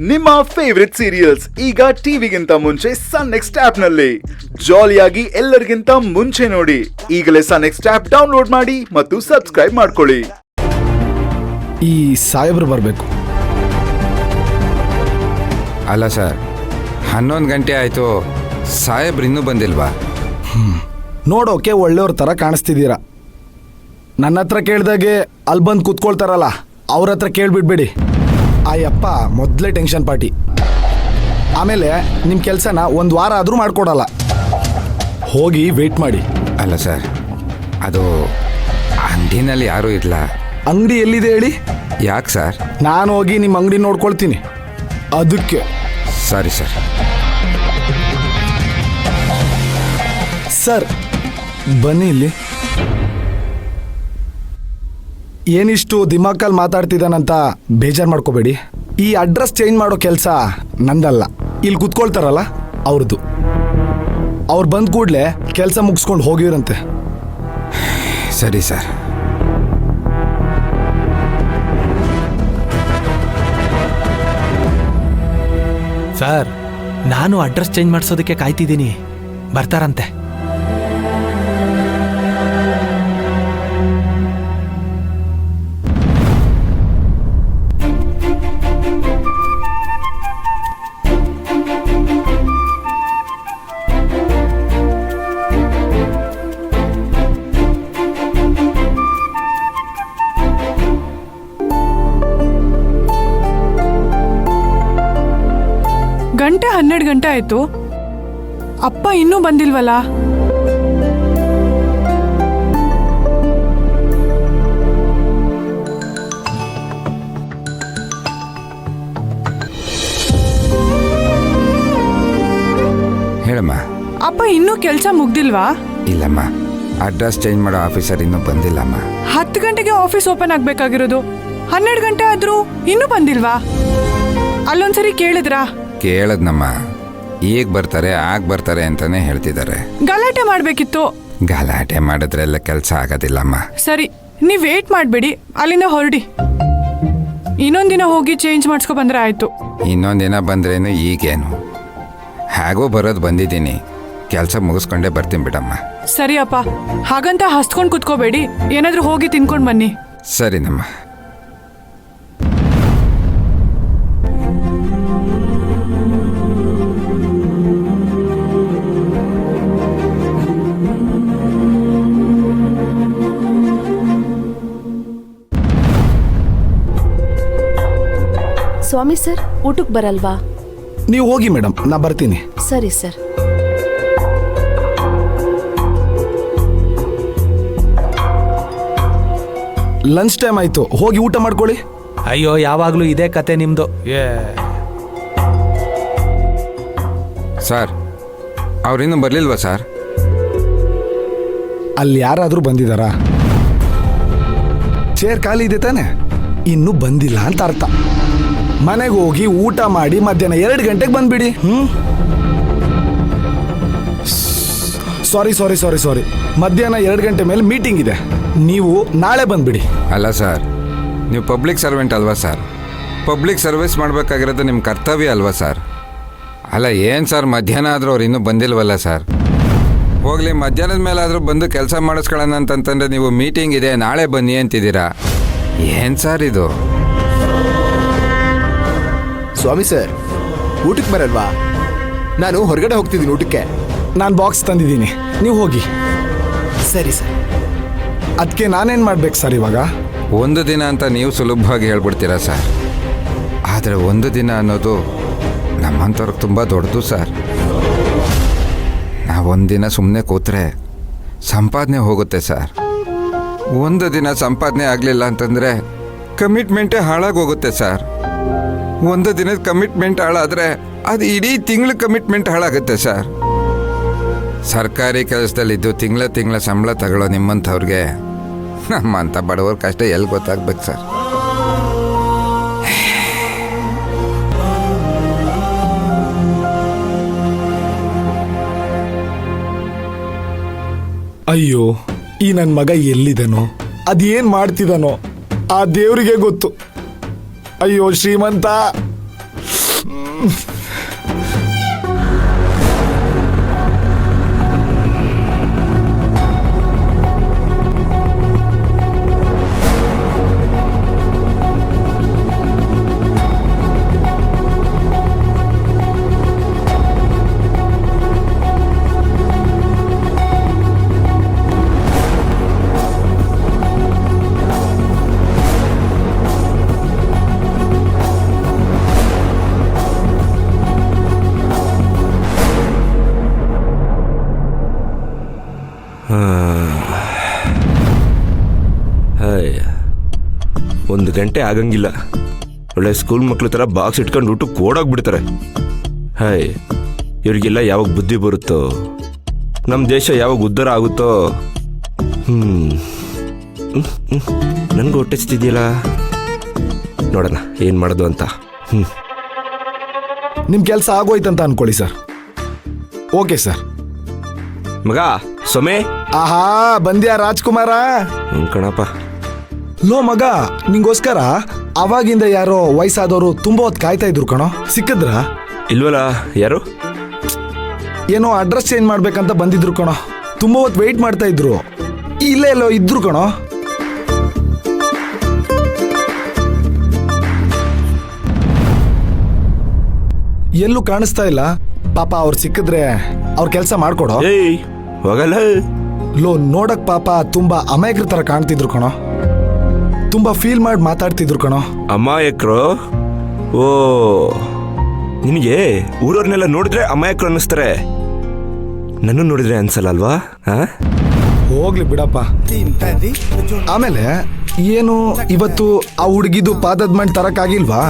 ನಿಮ್ಮ favourite serials ಈಗ ಟಿವಿಗಿಂತ ಮುಂಚೆ ಸನ್ ನೆಕ್ಸ್ಟ್ ಆಪ್ ನಲ್ಲಿ ಜಾಲಿಯಾಗಿ ಎಲ್ಲರಿಗಿಂತ ಮುಂಚೆ ನೋಡಿ. ಈಗಲೇ ಸನ್ ನೆಕ್ಸ್ಟ್ ಆಪ್ ಡೌನ್ಲೋಡ್ ಮಾಡಿ ಮತ್ತು ಸಬ್ಸ್ಕ್ರೈಬ್ ಮಾಡ್ಕೊಳ್ಳಿ. ಈ ಸಾಹೇಬ್ರು ಬರಬೇಕು. ಅಲ್ಲ ಸರ್, 11 ಗಂಟೆ ಆಯಿತು, ಸಾಹೇಬ್ರು ಇನ್ನೂ ಬಂದಿಲ್ವಾ? ನೋಡೋಕೆ ಒಳ್ಳೆಯವ್ರ ಥರ ಕಾಣಿಸ್ತಿದ್ದೀರಾ. ನನ್ನ ಹತ್ರ ಕೇಳಿದಾಗೆ ಅಲ್ಲಿ ಬಂದು ಕೂತ್ಕೊಳ್ತಾರಲ್ಲ, ಅವ್ರ ಹತ್ರ ಕೇಳಿಬಿಡ್ಬೇಡಿ. ಅಯ್ಯಪ್ಪ ಮೊದಲೇ ಟೆನ್ಷನ್ ಪಾರ್ಟಿ. ಆಮೇಲೆ ನಿಮ್ಮ ಕೆಲಸನ 1 ವಾರ ಆದರೂ ಮಾಡಿಕೊಡಲ್ಲ. ಹೋಗಿ ವೆಯ್ಟ್ ಮಾಡಿ. ಅಲ್ಲ ಸರ್, ಅದು ಅಂಗಡಿನಲ್ಲಿ ಯಾರೂ ಇಲ್ಲ. ಅಂಗಡಿ ಎಲ್ಲಿದೆ ಹೇಳಿ? ಯಾಕೆ ಸರ್? ನಾನು ಹೋಗಿ ನಿಮ್ಮ ಅಂಗಡಿ ನೋಡ್ಕೊಳ್ತೀನಿ, ಅದಕ್ಕೆ. ಸರಿ ಸರ್. ಸರ್ ಬನ್ನಿ ಇಲ್ಲಿ. ಏನಿಷ್ಟು ದಿಮಾಕಲ್ಲಿ ಮಾತಾಡ್ತಿದ್ದಾನಂತ ಬೇಜಾರು ಮಾಡ್ಕೋಬೇಡಿ. ಈ ಅಡ್ರೆಸ್ ಚೇಂಜ್ ಮಾಡೋ ಕೆಲಸ ನಂದಲ್ಲ. ಇಲ್ಲಿ ಕೂತ್ಕೊಳ್ತಾರಲ್ಲ ಅವ್ರದ್ದು. ಅವ್ರು ಬಂದ ಕೂಡಲೇ ಕೆಲಸ ಮುಗಿಸ್ಕೊಂಡು ಹೋಗಿರಂತೆ. ಸರಿ ಸರ್. ಸರ್, ನಾನು ಅಡ್ರೆಸ್ ಚೇಂಜ್ ಮಾಡಿಸೋದಕ್ಕೆ ಕಾಯ್ತಿದ್ದೀನಿ, ಬರ್ತಾರಂತೆ. ಗಂಟೆ 12 ಗಂಟೆ ಆಯ್ತು, ಅಪ್ಪ ಇನ್ನೂ ಬಂದಿಲ್ವಲ್ಲ? ಹೇಳಮ್ಮ. ಅಪ್ಪ ಇನ್ನೂ ಕೆಲಸ ಮುಗ್ದಿಲ್ವಾ? ಇಲ್ಲಮ್ಮ, ಅಡ್ರೆಸ್ ಚೇಂಜ್ ಮಾಡೋ ಆಫೀಸರ್ ಇನ್ನೂ ಬಂದಿಲ್ಲಮ್ಮ. 10 ಗಂಟೆಗೆ ಆಫೀಸ್ ಓಪನ್ ಆಗ್ಬೇಕಾಗಿರೋದು, 12 ಗಂಟೆ ಆದ್ರೂ ಇನ್ನೂ ಬಂದಿಲ್ವಾ? ಅಲ್ಲೊಂದ್ಸರಿ ಕೇಳಿದ್ರಾ? ಕೇಳದ್ನಮ್ಮ, ಈಗ ಬರ್ತಾರೆ ಆಗ ಬರ್ತಾರೆ ಅಂತಾನೆ ಹೇಳ್ತಿದ್ದಾರೆ. ಗಲಾಟೆ ಮಾಡ್ಬೇಕಿತ್ತು. ಗಲಾಟೆ ಮಾಡಿದ್ರೆಲ್ಲ ಕೆಲಸ ಆಗೋದಿಲ್ಲಮ್ಮ. ಸರಿ, ನೀವ್ ವೇಟ್ ಮಾಡ್ಬೇಡಿ, ಅಲ್ಲಿಂದ ಹೊರಡಿ. ಇನ್ನೊಂದಿನ ಹೋಗಿ ಚೇಂಜ್ ಮಾಡಿಸ್ಕೊ ಬಂದ್ರೆ ಆಯ್ತು. ಇನ್ನೊಂದಿನ ಬಂದ್ರೇನು, ಈಗೇನು? ಹೇಗೋ ಬರೋದು ಬಂದಿದ್ದೀನಿ, ಕೆಲಸ ಮುಗಿಸ್ಕೊಂಡೇ ಬರ್ತೀನಿ ಬಿಡಮ್ಮ. ಸರಿ ಅಪ್ಪ, ಹಾಗಂತ ಹಸ್ಕೊಂಡ್ ಕುತ್ಕೋಬೇಡಿ, ಏನಾದ್ರೂ ಹೋಗಿ ತಿನ್ಕೊಂಡ್ ಬನ್ನಿ. ಸರಿನಮ್ಮ. ಸ್ವಾಮಿ ಸರ್, ಊಟಕ್ಕೆ ಬರಲ್ವಾ? ನೀವು ಹೋಗಿ ಮೇಡಮ್, ನಾ ಬರ್ತೀನಿ. ಸರಿ ಸರ್. ಲಂಚ್ ಟೈಮ್ ಆಯಿತು, ಹೋಗಿ ಊಟ ಮಾಡ್ಕೊಳ್ಳಿ. ಅಯ್ಯೋ, ಯಾವಾಗಲೂ ಇದೇ ಕತೆ ನಿಮ್ಮದು. ಸರ್, ಅವ್ರಿನ್ನೂ ಬರಲಿಲ್ವಾ ಸರ್? ಅಲ್ಲಿ ಯಾರಾದರೂ ಬಂದಿದ್ದಾರಾ? ಚೇರ್ ಖಾಲಿ ಇದೆ ತಾನೆ? ಇನ್ನೂ ಬಂದಿಲ್ಲ ಅಂತ ಅರ್ಥ. ಮನೆಗೆ ಹೋಗಿ ಊಟ ಮಾಡಿ ಮಧ್ಯಾಹ್ನ 2 ಗಂಟೆಗೆ ಬಂದ್ಬಿಡಿ. ಸಾರಿ, ಮಧ್ಯಾಹ್ನ 2 ಗಂಟೆ ಮೇಲೆ ಮೀಟಿಂಗ್ ಇದೆ, ನೀವು ನಾಳೆ ಬಂದ್ಬಿಡಿ. ಅಲ್ಲ ಸರ್, ನೀವು ಪಬ್ಲಿಕ್ ಸರ್ವೆಂಟ್ ಅಲ್ವಾ ಸರ್? ಪಬ್ಲಿಕ್ ಸರ್ವಿಸ್ ಮಾಡಬೇಕಾಗಿರೋದು ನಿಮ್ಮ ಕರ್ತವ್ಯ ಅಲ್ವಾ ಸರ್? ಅಲ್ಲ ಏನು ಸರ್, ಮಧ್ಯಾಹ್ನ ಆದರೂ ಅವ್ರು ಇನ್ನೂ ಬಂದಿಲ್ವಲ್ಲ ಸರ್? ಹೋಗಲಿ, ಮಧ್ಯಾಹ್ನದ ಮೇಲಾದರೂ ಬಂದು ಕೆಲಸ ಮಾಡಿಸ್ಕೊಳ್ಳೋಣ ಅಂತಂತಂದರೆ ನೀವು ಮೀಟಿಂಗ್ ಇದೆ ನಾಳೆ ಬನ್ನಿ ಅಂತಿದ್ದೀರಾ. ಏನು ಸರ್ ಇದು? ಸ್ವಾಮಿ ಸರ್, ಊಟಕ್ಕೆ ಬರಲ್ವಾ? ನಾನು ಹೊರಗಡೆ ಹೋಗ್ತಿದ್ದೀನಿ ಊಟಕ್ಕೆ. ನಾನು ಬಾಕ್ಸ್ ತಂದಿದ್ದೀನಿ, ನೀವು ಹೋಗಿ. ಸರಿ ಸರ್. ಅದಕ್ಕೆ ನಾನೇನು ಮಾಡ್ಬೇಕು ಸರ್ ಇವಾಗ? ಒಂದು ದಿನ ಅಂತ ನೀವು ಸುಲಭವಾಗಿ ಹೇಳ್ಬಿಡ್ತೀರಾ ಸರ್, ಆದರೆ ಒಂದು ದಿನ ಅನ್ನೋದು ನಮ್ಮಂಥವ್ರಿಗೆ ತುಂಬ ದೊಡ್ಡದು ಸರ್. ನಾವೊಂದು ದಿನ ಸುಮ್ಮನೆ ಕೂತ್ರೆ ಸಂಪಾದನೆ ಹೋಗುತ್ತೆ ಸರ್. ಒಂದು ದಿನ ಸಂಪಾದನೆ ಆಗಲಿಲ್ಲ ಅಂತಂದರೆ ಕಮಿಟ್ಮೆಂಟೇ ಹಾಳಾಗೋಗುತ್ತೆ ಸರ್. ಒಂದು ದಿನದ ಕಮಿಟ್ಮೆಂಟ್ ಹಾಳಾದರೆ ಅದು ಇಡೀ ತಿಂಗಳ ಕಮಿಟ್ಮೆಂಟ್ ಹಾಳಾಗುತ್ತೆ ಸರ್. ಸರ್ಕಾರಿ ಕೆಲಸದಲ್ಲಿದ್ದು ತಿಂಗಳ ಸಂಬಳ ತಗೊಳ್ಳೋ ನಿಮ್ಮಂಥವ್ರಿಗೆ ನಮ್ಮಂಥ ಬಡವ್ರ ಕಷ್ಟ ಎಲ್ಲಿ ಗೊತ್ತಾಗ್ಬೇಕು ಸರ್? ಅಯ್ಯೋ, ಈ ನನ್ನ ಮಗ ಎಲ್ಲಿದನೋ, ಅದೇನು ಮಾಡ್ತಿದ್ದಾನೋ ಆ ದೇವರಿಗೆ ಗೊತ್ತು. ಅಯ್ಯೋ ಶ್ರೀಮಂತ, ಒಂದು ಗಂಟೆ ಆಗಂಗಿಲ್ಲ. ಒಳ್ಳೆ ಸ್ಕೂಲ್ ಮಕ್ಳ ಥರ ಬಾಕ್ಸ್ ಇಟ್ಕೊಂಡು ಊಟಕ್ಕೆ ಓಡೋಗ್ಬಿಡ್ತಾರೆ. ಹಾಯ್, ಇವರಿಗೆಲ್ಲ ಯಾವಾಗ ಬುದ್ಧಿ ಬರುತ್ತೋ, ನಮ್ಮ ದೇಶ ಯಾವಾಗ ಉದ್ಧಾರ ಆಗುತ್ತೋ. ನನಗೂ ಹೊಟ್ಟೆ ಹಸ್ತಿದೆಯಲ್ಲ, ನೋಡೋಣ ಏನು ಮಾಡೋದು ಅಂತ. ನಿಮ್ಮ ಕೆಲಸ ಆಗೋಯ್ತಂತ ಅನ್ಕೊಳ್ಳಿ ಸರ್. Okay sir. ಮಗ ಸೊಮೆ. ಆಹಾ, ಬಂದ್ಯಾ ರಾಜ್ಕುಮಾರ? ಕಣಪ್ಪ. ಲೋ ಮಗ, ನಿಂಗೋಸ್ಕರ ಅವಾಗಿಂದ ಯಾರೋ ವಯಸ್ಸಾದವರು ತುಂಬಾ ಹೊತ್ತು ಕಾಯ್ತಾ ಇದ್ರು ಕಣೋ. ಸಿಕ್ಕಿದ್ರ? ಇಲ್ವಲ್ಲ. ಯಾರು? ಏನೋ ಅಡ್ರೆಸ್ ಚೇಂಜ್ ಮಾಡ್ಬೇಕಂತ ಬಂದಿದ್ರು ಕಣೋ. ತುಂಬಾ ಹೊತ್ತು ವೆಯ್ಟ್ ಮಾಡ್ತಾ ಇದ್ರು. ಇಲ್ಲೇ ಎಲ್ಲೋ ಇದ್ರು ಕಣೋ. ಎಲ್ಲೂ ಕಾಣಿಸ್ತಾ ಇಲ್ಲ. ಪಾಪ ಅವ್ರು ಸಿಕ್ಕಿದ್ರೆ ಅವ್ರ ಕೆಲಸ ಮಾಡ್ಕೊಡೋ. ಏಯ್ ಹೋಗಲ್ಲ. ಲೋ, ನೋಡಕ್ ಪಾಪ ತುಂಬಾ ಅಮಾಯಕರ ತರ ಕಾಣ್ತಿದ್ರು ಕಣೋ. ತುಂಬಾ ಫೀಲ್ ಮಾಡಿ ಮಾತಾಡ್ತಿದ್ರು ಕಣೋ. ಅಮಾಯಕರು? ಓ, ನಿನಗೆ ಊರವ್ರನ್ನೆಲ್ಲ ನೋಡಿದ್ರೆ ಅಮಾಯಕರು ಅನ್ನಿಸ್ತಾರೆ, ನನ್ನ ನೋಡಿದ್ರೆ ಅನ್ಸಲ್ಲ ಅಲ್ವಾ? ಹೋಗ್ಲಿ ಬಿಡಪ್ಪ. ಆಮೇಲೆ ಏನು ಇವತ್ತು ಆ ಹುಡುಗಿದು ಪಾದದ ಮಣ್ ತರಕ್ಕಾಗಿಲ್ವಾ?